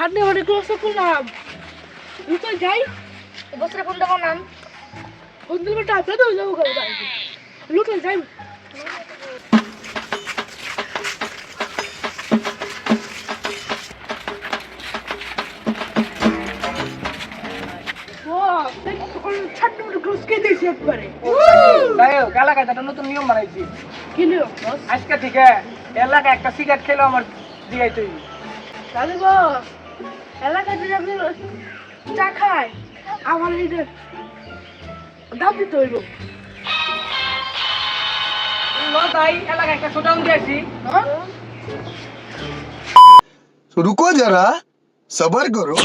ঠান্ডা অনেক কষ্ট করলাম উঠে যাই বসরে ফোন দেবো নাম ফোন দিলে টাকা তো যাবো খাবো তাই লুটে যাই ঠান্ডা মতো গ্রোস খেয়ে দিয়েছি একবারে তাই এলাকায় একটা নতুন নিয়ম বানাইছি কি নিও আজকে থেকে এলাকায় একটা সিগারেট খেলেও আমার দিয়াই তুই তাহলে বস এলাকায় যদি আপনি চা খায় আমার এই দাম দিতে হইব তাই এলাকায় একটা শোডাউন দিয়েছি रुको जरा सबर करो